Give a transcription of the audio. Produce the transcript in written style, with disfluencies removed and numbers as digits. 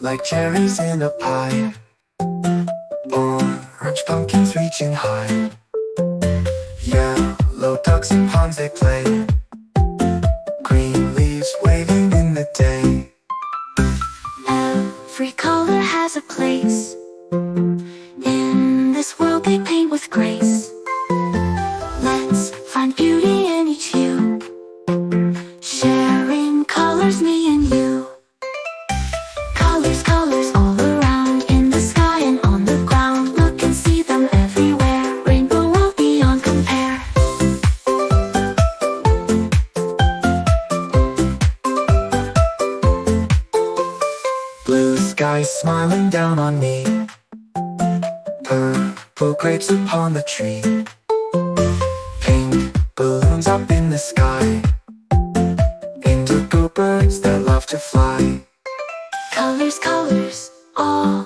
like cherries in a pie. Orange pumpkins reaching high. Yellow ducks in ponds they play. Green leaves waving in the day. Every color has a place. In this world they paint with grace. Let's find beauty in each hue, sharing colors, me and you. Colors, colors all around, in the sky and on the ground. Look and see them everywhere. Rainbow world beyond compare. Blue sky smiling down on me. Purple grapes upon the tree. Pink balloons up in the sky. Indigo birds that love to fly. Colors, colors all